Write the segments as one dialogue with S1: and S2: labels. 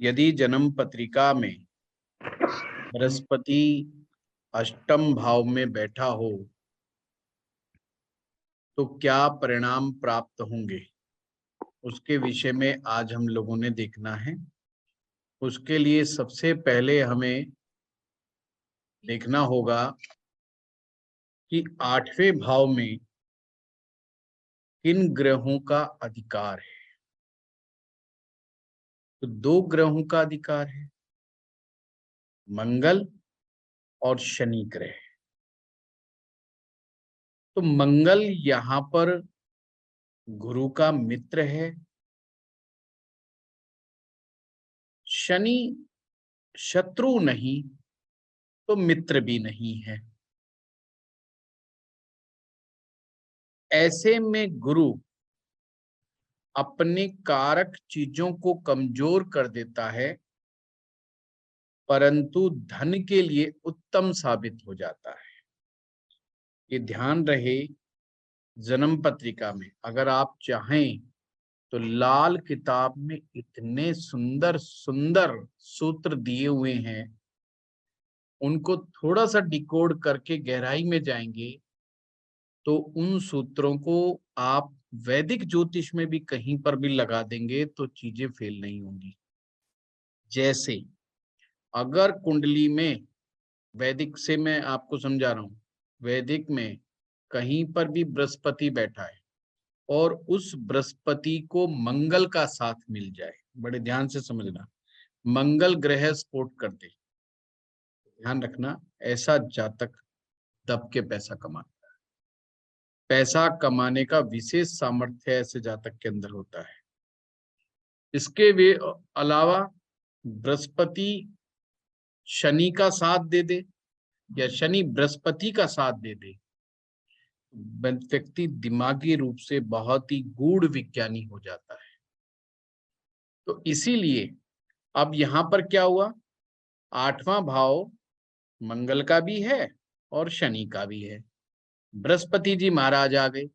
S1: यदि जन्म पत्रिका में बृहस्पति अष्टम भाव में बैठा हो तो क्या परिणाम प्राप्त होंगे, उसके विषय में आज हम लोगों ने देखना है। उसके लिए सबसे पहले हमें देखना होगा कि आठवें भाव में किन ग्रहों का अधिकार है। तो दो ग्रहों का अधिकार है, मंगल और शनि ग्रह। तो मंगल यहाँ पर गुरु का मित्र है, शनि शत्रु नहीं तो मित्र भी नहीं है। ऐसे में गुरु अपने कारक चीजों को कमजोर कर देता है, परंतु धन के लिए उत्तम साबित हो जाता है। ये ध्यान रहे, जन्म पत्रिका में अगर आप चाहें तो लाल किताब में इतने सुंदर सुंदर सूत्र दिए हुए हैं, उनको थोड़ा सा डिकोड करके गहराई में जाएंगे तो उन सूत्रों को आप वैदिक ज्योतिष में भी कहीं पर भी लगा देंगे तो चीजें फेल नहीं होंगी। जैसे अगर कुंडली में, वैदिक से मैं आपको समझा रहा हूं, वैदिक में कहीं पर भी बृहस्पति बैठा है और उस बृहस्पति को मंगल का साथ मिल जाए, बड़े ध्यान से समझना, मंगल ग्रह सपोर्ट कर दे, ध्यान रखना, ऐसा जातक दब के पैसा कमाता है। पैसा कमाने का विशेष सामर्थ्य ऐसे जातक के अंदर होता है। इसके वे अलावा बृहस्पति शनि का साथ दे दे या शनि बृहस्पति का साथ दे दे, व्यक्ति दिमागी रूप से बहुत ही गूढ़ विज्ञानी हो जाता है। तो इसीलिए अब यहां पर क्या हुआ, आठवां भाव मंगल का भी है और शनि का भी है, बृहस्पति जी महाराज आ गए।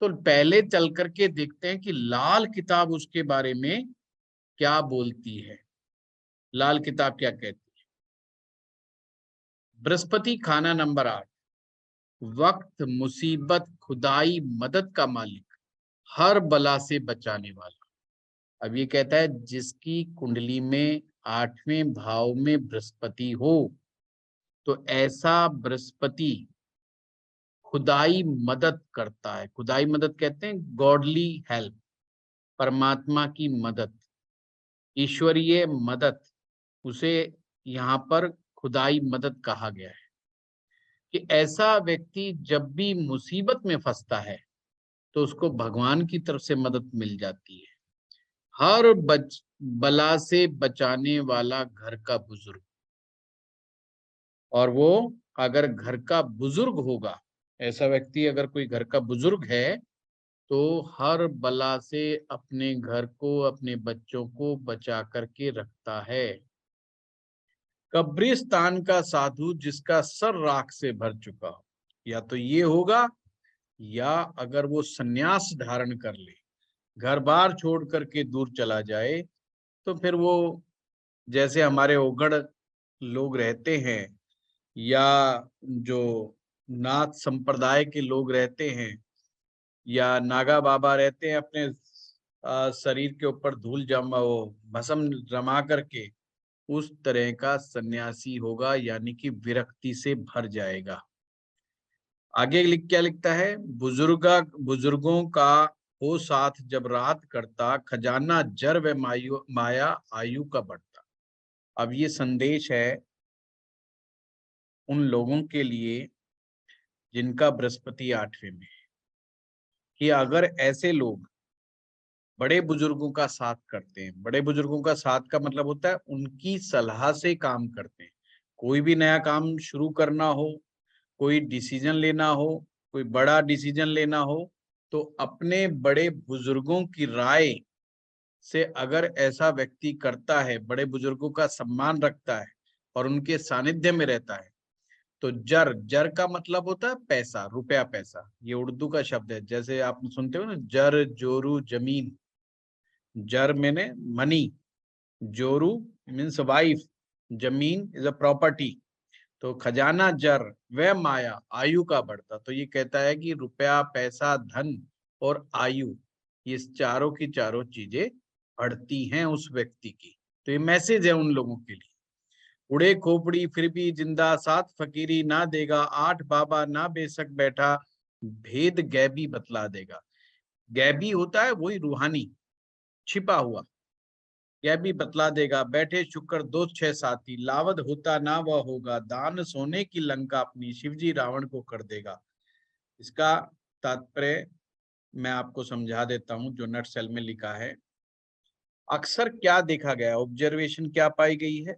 S1: तो पहले चल करके देखते हैं कि लाल किताब उसके बारे में क्या बोलती है। लाल किताब क्या कहती है? बृहस्पति खाना नंबर 8, वक्त मुसीबत खुदाई मदद का मालिक, हर बला से बचाने वाला। अब ये कहता है जिसकी कुंडली में आठवें भाव में बृहस्पति हो तो ऐसा बृहस्पति खुदाई मदद करता है। खुदाई मदद कहते हैं गॉडली हेल्प, परमात्मा की मदद, ईश्वरीय मदद, उसे यहाँ पर खुदाई मदद कहा गया है। कि ऐसा व्यक्ति जब भी मुसीबत में फंसता है तो उसको भगवान की तरफ से मदद मिल जाती है। हर बला से बचाने वाला घर का बुजुर्ग, और वो अगर घर का बुजुर्ग होगा, ऐसा व्यक्ति अगर कोई घर का बुजुर्ग है तो हर बला से अपने घर को, अपने बच्चों को बचा करके रखता है। कब्रिस्तान का साधु जिसका सर राख से भर चुका हो, या तो ये होगा, या अगर वो सन्यास धारण कर ले, घर बार छोड़ करके दूर चला जाए, तो फिर वो जैसे हमारे ओगड़ लोग रहते हैं या जो नाथ संप्रदाय के लोग रहते हैं या नागा बाबा रहते हैं, अपने शरीर के ऊपर धूल जमा, वो भस्म जमा करके, उस तरह का सन्यासी होगा, यानी कि विरक्ति से भर जाएगा। आगे क्या लिखता है, बुजुर्गों का हो साथ जब रात करता, खजाना जर व माया आयु का बढ़ता। अब ये संदेश है उन लोगों के लिए जिनका बृहस्पति आठवें में है, कि अगर ऐसे लोग बड़े बुजुर्गों का साथ करते हैं, बड़े बुजुर्गों का साथ का मतलब होता है उनकी सलाह से काम करते हैं, कोई भी नया काम शुरू करना हो, कोई डिसीजन लेना हो, कोई बड़ा डिसीजन लेना हो, तो अपने बड़े बुजुर्गों की राय से अगर ऐसा व्यक्ति करता है, बड़े बुजुर्गों का सम्मान रखता है और उनके सानिध्य में रहता है, तो जर जर का मतलब होता है पैसा, रुपया पैसा, ये उर्दू का शब्द है। जैसे आप सुनते हो ना, जर जोरू जमीन, जर मैंने मनी, जोरू मीन्स वाइफ, जमीन इज अ प्रॉपर्टी, तो खजाना जर, वह माया आयु का बढ़ता। तो ये कहता है कि रुपया, पैसा, धन और आयु, ये चारों की चारों चीजें बढ़ती हैं उस व्यक्ति की। तो ये मैसेज है उन लोगों के लिए। उड़े खोपड़ी फिर भी जिंदा, सात फकीरी ना देगा, आठ बाबा ना बेशक बैठा, भेद गैबी बतला देगा। गैबी होता है वही रूहानी, छिपा हुआ, यह भी बतला देगा। बैठे शुक्र दो छह साथी, लावद होता ना वह होगा, दान सोने की लंका अपनी, शिवजी रावण को कर देगा। इसका तात्पर्य मैं आपको समझा देता हूं, जो नट सेल में लिखा है। अक्सर क्या देखा गया, ऑब्जर्वेशन क्या पाई गई है,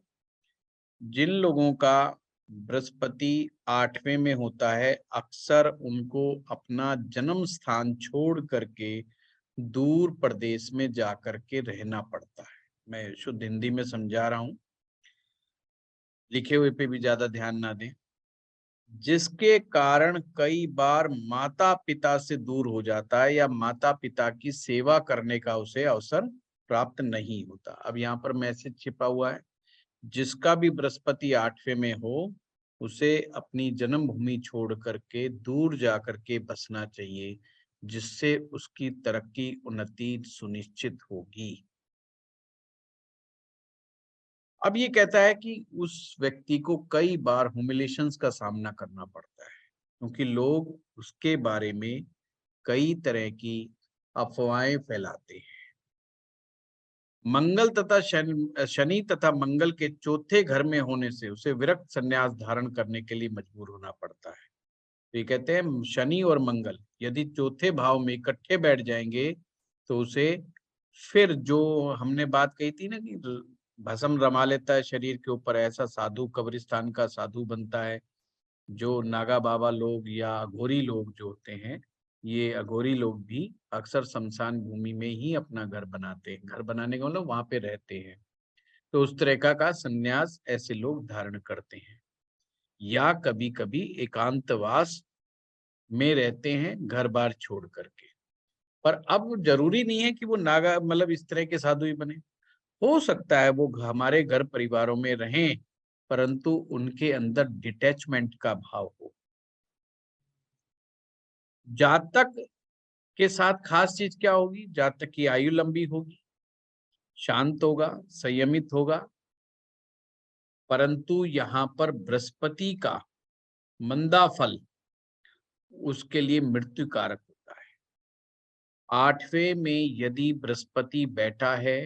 S1: जिन लोगों का बृहस्पति 8वें में होता है, अक्सर उनको अपना जन्म स्थान छोड़ करके दूर प्रदेश में जाकर के रहना पड़ता है। मैं शुद्ध हिंदी में समझा रहा हूं, लिखे हुए पे भी ज्यादा ध्यान ना दें। जिसके कारण कई बार माता पिता से दूर हो जाता है, या माता पिता की सेवा करने का उसे अवसर प्राप्त नहीं होता। अब यहाँ पर मैसेज छिपा हुआ है, जिसका भी बृहस्पति 8वें में हो, उसे अपनी जन्मभूमि छोड़ करके दूर जा करके बसना चाहिए, जिससे उसकी तरक्की उन्नति सुनिश्चित होगी। अब ये कहता है कि उस व्यक्ति को कई बार ह्यूमिलेशंस का सामना करना पड़ता है, क्योंकि लोग उसके बारे में कई तरह की अफवाहें फैलाते हैं। मंगल तथा शनि तथा मंगल के चौथे घर में होने से उसे विरक्त संन्यास धारण करने के लिए मजबूर होना पड़ता है। तो ये कहते हैं शनि और मंगल यदि चौथे भाव में इकट्ठे बैठ जाएंगे, तो उसे फिर जो हमने बात कही थी ना कि भस्म रमा लेता है शरीर के ऊपर, ऐसा साधु कब्रिस्तान का साधु बनता है। जो नागा बाबा लोग या अघोरी लोग जो होते हैं, ये अघोरी लोग भी अक्सर शमशान भूमि में ही अपना घर बनाते हैं। घर बनाने का मतलब वहां पे रहते हैं। तो उस तरह का संन्यास ऐसे लोग धारण करते हैं, या कभी कभी एकांतवास में रहते हैं घर बार छोड़ करके। पर अब जरूरी नहीं है कि वो नागा मतलब इस तरह के साधु ही बने। हो सकता है वो हमारे घर परिवारों में रहें, परंतु उनके अंदर डिटैचमेंट का भाव हो। जातक के साथ खास चीज क्या होगी, जातक की आयु लंबी होगी, शांत होगा, संयमित होगा। परंतु यहाँ पर बृहस्पति का मंदा फल उसके लिए मृत्यु कारक होता है। 8वें में यदि बृहस्पति बैठा है,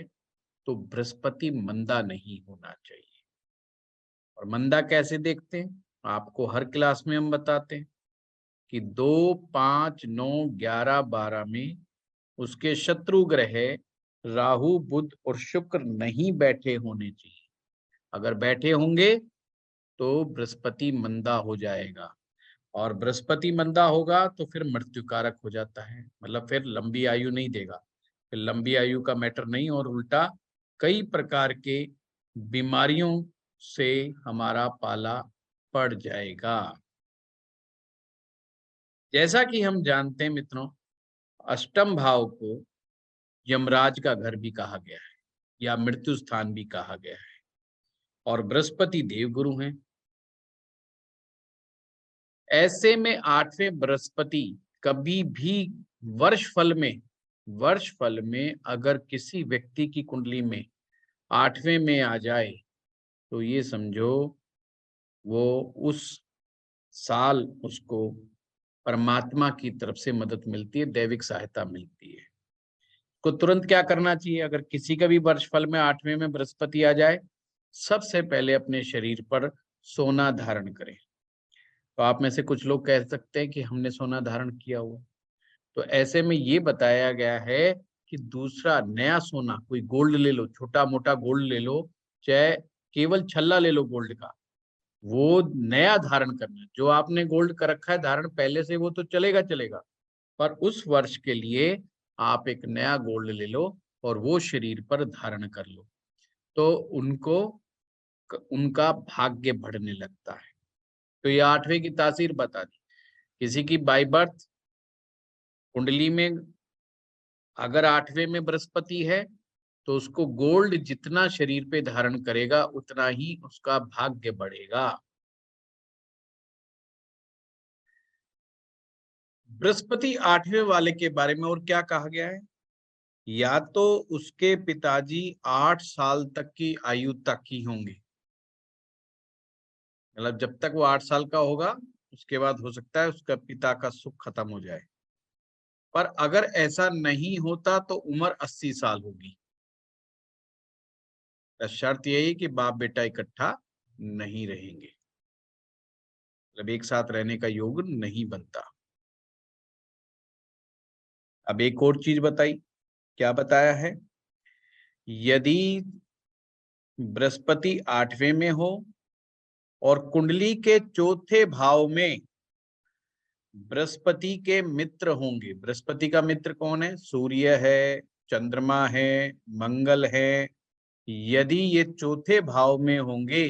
S1: तो बृहस्पति मंदा नहीं होना चाहिए। और मंदा कैसे देखते हैं, आपको हर क्लास में हम बताते हैं कि 2, 5, 9, 11, 12 में उसके शत्रु ग्रह राहु, बुध और शुक्र नहीं बैठे होने चाहिए। अगर बैठे होंगे तो बृहस्पति मंदा हो जाएगा, और बृहस्पति मंदा होगा तो फिर मृत्यु कारक हो जाता है, मतलब फिर लंबी आयु नहीं देगा। फिर लंबी आयु का मैटर नहीं, और उल्टा कई प्रकार के बीमारियों से हमारा पाला पड़ जाएगा। जैसा कि हम जानते हैं मित्रों, अष्टम भाव को यमराज का घर भी कहा गया है, या मृत्यु स्थान भी कहा गया है, और बृहस्पति देवगुरु हैं। ऐसे में 8वें बृहस्पति कभी भी वर्ष फल में अगर किसी व्यक्ति की कुंडली में 8वें में आ जाए, तो ये समझो वो उस साल उसको परमात्मा की तरफ से मदद मिलती है, दैविक सहायता मिलती है। को तुरंत क्या करना चाहिए, अगर किसी का भी वर्ष फल में 8वें में बृहस्पति आ जाए, सबसे पहले अपने शरीर पर सोना धारण करें। तो आप में से कुछ लोग कह सकते हैं कि हमने सोना धारण किया हुआ, तो ऐसे में ये बताया गया है कि दूसरा नया सोना, कोई गोल्ड ले लो, छोटा मोटा गोल्ड ले लो, चाहे केवल छल्ला ले लो गोल्ड का, वो नया धारण करना। जो आपने गोल्ड कर रखा है धारण पहले से, वो तो चलेगा चलेगा, पर उस वर्ष के लिए आप एक नया गोल्ड ले लो और वो शरीर पर धारण कर लो, तो उनका भाग्य बढ़ने लगता है। तो ये 8वें की तासीर बता दी। किसी की बाय बर्थ कुंडली में अगर 8वें में बृहस्पति है, तो उसको गोल्ड जितना शरीर पे धारण करेगा उतना ही उसका भाग्य बढ़ेगा। बृहस्पति 8वें वाले के बारे में और क्या कहा गया है? या तो उसके पिताजी 8 साल तक की आयु तक ही होंगे, मतलब जब तक वो 8 साल का होगा उसके बाद हो सकता है उसका पिता का सुख खत्म हो जाए। पर अगर ऐसा नहीं होता तो उम्र 80 साल होगी। तो शर्त यही कि बाप बेटा इकट्ठा नहीं रहेंगे, मतलब एक साथ रहने का योग नहीं बनता। अब एक और चीज बताई, क्या बताया है? यदि बृहस्पति 8वें में हो और कुंडली के चौथे भाव में बृहस्पति के मित्र होंगे। बृहस्पति का मित्र कौन है? सूर्य है, चंद्रमा है, मंगल है। यदि ये चौथे भाव में होंगे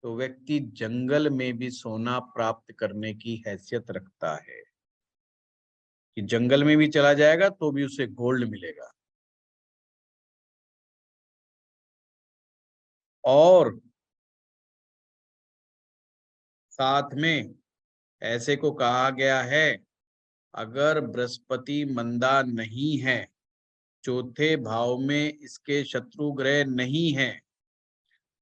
S1: तो व्यक्ति जंगल में भी सोना प्राप्त करने की हैसियत रखता है, कि जंगल में भी चला जाएगा तो भी उसे गोल्ड मिलेगा। और साथ में ऐसे को कहा गया है, अगर बृहस्पति मंदा नहीं है, चौथे भाव में इसके शत्रु ग्रह नहीं है,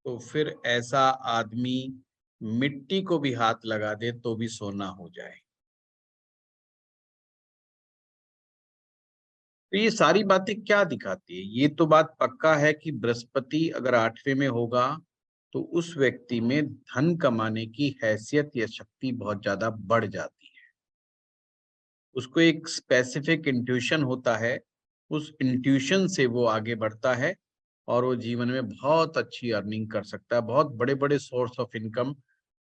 S1: तो फिर ऐसा आदमी मिट्टी को भी हाथ लगा दे तो भी सोना हो जाए। तो ये सारी बातें क्या दिखाती है? ये तो बात पक्का है कि बृहस्पति अगर 8वें में होगा तो उस व्यक्ति में धन कमाने की हैसियत या शक्ति बहुत ज्यादा बढ़ जाती है। उसको एक स्पेसिफिक इंट्यूशन होता है, उस इंट्यूशन से वो आगे बढ़ता है और वो जीवन में बहुत अच्छी अर्निंग कर सकता है, बहुत बड़े बड़े सोर्स ऑफ इनकम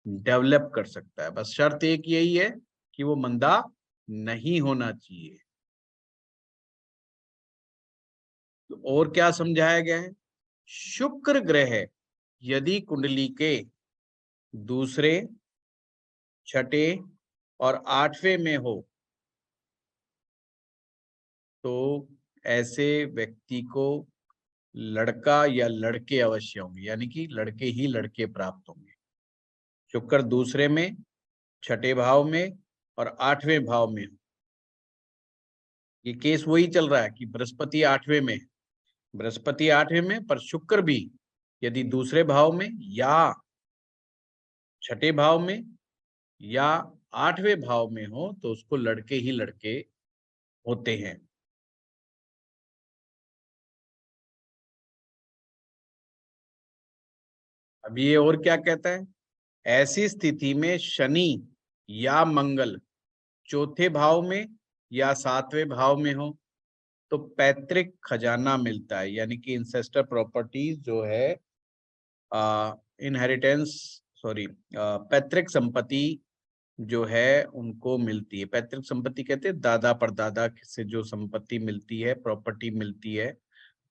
S1: डेवलप कर सकता है। बस शर्त एक यही है कि वो मंदा नहीं होना चाहिए। तो और क्या समझाया गया है? शुक्र ग्रह यदि कुंडली के दूसरे, छठे और 8वें में हो तो ऐसे व्यक्ति को लड़का या लड़के अवश्य होंगे, यानी कि लड़के ही लड़के प्राप्त होंगे। शुक्र दूसरे में, छठे भाव में और 8वें भाव में। ये केस वही चल रहा है कि बृहस्पति 8वें में, बृहस्पति 8वें में पर शुक्र भी यदि दूसरे भाव में या छठे भाव में या 8वें भाव में हो तो उसको लड़के ही लड़के होते हैं। अब ये और क्या कहता है? ऐसी स्थिति में शनि या मंगल चौथे भाव में या 7वें भाव में हो तो पैतृक खजाना मिलता है, यानी कि इंसेस्टर प्रॉपर्टीज जो है, इनहेरिटेंस, सॉरी, पैतृक संपत्ति जो है उनको मिलती है। पैतृक संपत्ति कहते हैं दादा परदादा से जो संपत्ति मिलती है, प्रॉपर्टी मिलती है,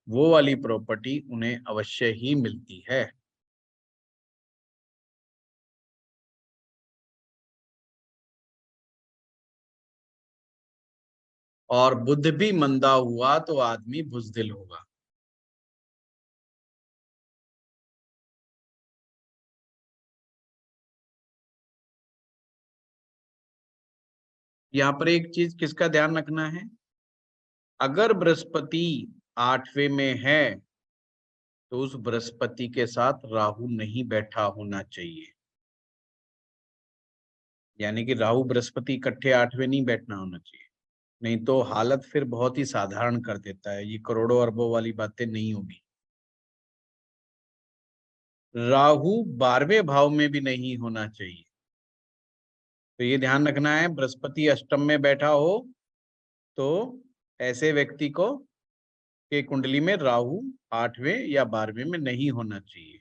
S1: वो वाली प्रॉपर्टी उन्हें अवश्य ही मिलती है। और बुध भी मंदा हुआ तो आदमी बुजदिल होगा। यहाँ पर एक चीज किसका ध्यान रखना है? अगर बृहस्पति 8वें में है तो उस बृहस्पति के साथ राहु नहीं बैठा होना चाहिए, यानी कि राहु बृहस्पति इकट्ठे 8वें नहीं बैठना होना चाहिए, नहीं तो हालत फिर बहुत ही साधारण कर देता है, ये करोड़ों अरबों वाली बातें नहीं होगी। राहु 12वें भाव में भी नहीं होना चाहिए। तो ये ध्यान रखना है, बृहस्पति अष्टम में बैठा हो तो ऐसे व्यक्ति को के कुंडली में राहु 8वें या 12वें में नहीं होना चाहिए।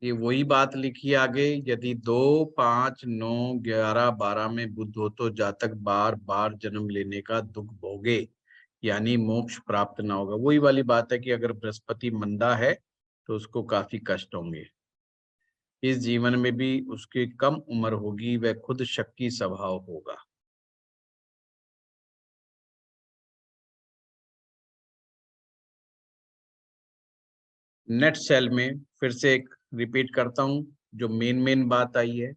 S1: ये वही बात लिखी आगे, यदि 2, 5, 9, 11, 12 में बुध हो तो जातक बार बार जन्म लेने का दुख भोगे, यानी मोक्ष प्राप्त ना होगा। वही वाली बात है कि अगर बृहस्पति मंदा है तो उसको काफी कष्ट होंगे। इस जीवन में भी उसकी कम उम्र होगी, वह खुद शक्की स्वभाव होगा। नेक्स्ट सेल में फिर से एक रिपीट करता हूं, जो मेन बात आई है।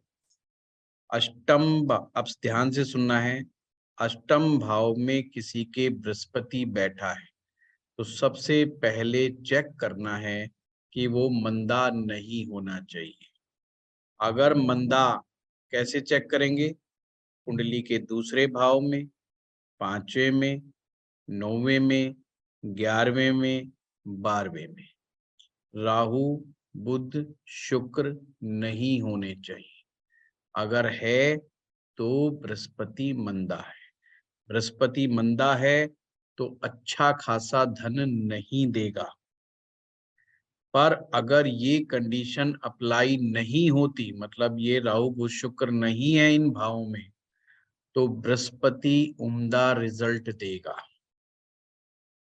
S1: अब ध्यान से सुनना है। अष्टम भाव में किसी के बृहस्पति बैठा है, तो सबसे पहले चेक करना है कि वो मंदा नहीं होना चाहिए। अगर मंदा, कैसे चेक करेंगे? कुंडली के दूसरे भाव में, 5वें में, 9वें में, 11वें में, 12वें में राहु, बुध, शुक्र नहीं होने चाहिए। अगर है तो बृहस्पति मंदा है। बृहस्पति मंदा है तो अच्छा खासा धन नहीं देगा। पर अगर ये कंडीशन अप्लाई नहीं होती, मतलब ये राहु बुध शुक्र नहीं है इन भावों में, तो बृहस्पति उम्दा रिजल्ट देगा,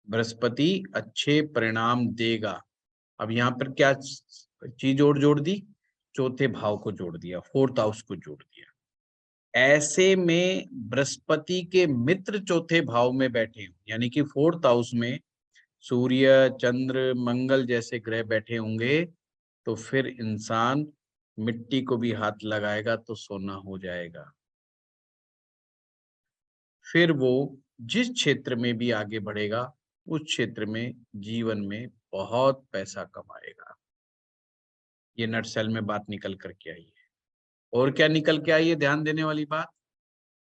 S1: बृहस्पति अच्छे परिणाम देगा। अब यहाँ पर क्या चीज जोड़ दी? चौथे भाव को जोड़ दिया, 4th हाउस को जोड़ दिया। ऐसे में बृहस्पति के मित्र चौथे भाव में बैठे हो, यानी कि 4th हाउस में सूर्य, चंद्र, मंगल जैसे ग्रह बैठे होंगे, तो फिर इंसान मिट्टी को भी हाथ लगाएगा तो सोना हो जाएगा। फिर वो जिस क्षेत्र में भी आगे बढ़ेगा, उस क्षेत्र में जीवन में बहुत पैसा कमाएगा। ये नटसेल में बात निकल करके आई है। और क्या निकल के आई है ध्यान देने वाली बात,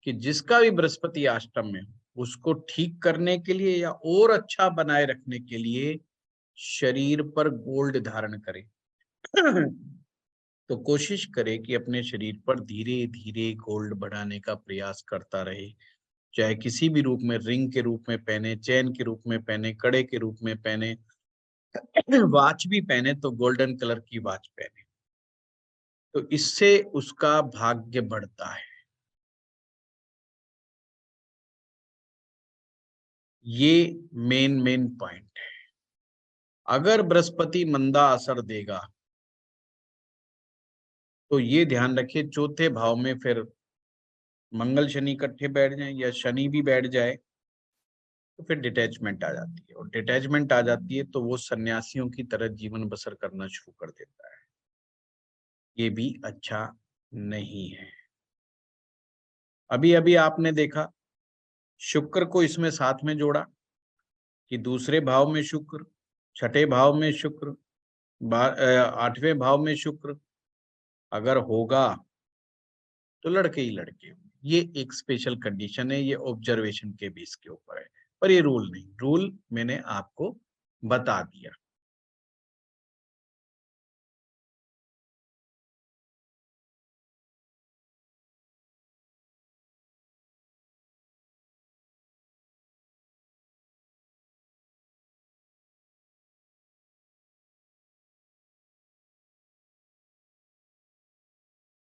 S1: कि जिसका भी बृहस्पति अष्टम में, उसको ठीक करने के लिए या और अच्छा बनाए रखने के लिए शरीर पर गोल्ड धारण करे। तो कोशिश करे कि अपने शरीर पर धीरे धीरे गोल्ड बढ़ाने का प्रयास करता रहे, चाहे किसी भी रूप में, रिंग के रूप में पहने, चैन के रूप में पहने, कड़े के रूप में पहने, वॉच भी पहने तो गोल्डन कलर की वॉच पहने, तो इससे उसका भाग्य बढ़ता है। ये मेन पॉइंट है। अगर बृहस्पति मंदा असर देगा तो ये ध्यान रखिए, चौथे भाव में फिर मंगल शनि इकट्ठे बैठ जाए या शनि भी बैठ जाए तो फिर डिटैचमेंट आ जाती है, और डिटैचमेंट आ जाती है तो वो सन्यासियों की तरह जीवन बसर करना शुरू कर देता है। ये भी अच्छा नहीं है। अभी अभी आपने देखा, शुक्र को इसमें साथ में जोड़ा कि दूसरे भाव में शुक्र, छठे भाव में शुक्र, 8वें भाव में शुक्र, अगर होगा तो लड़के ही लड़के होंगे। ये एक स्पेशल कंडीशन है, ये ऑब्जर्वेशन के बेस के ऊपर है, पर ये रूल नहीं। रूल मैंने आपको बता दिया।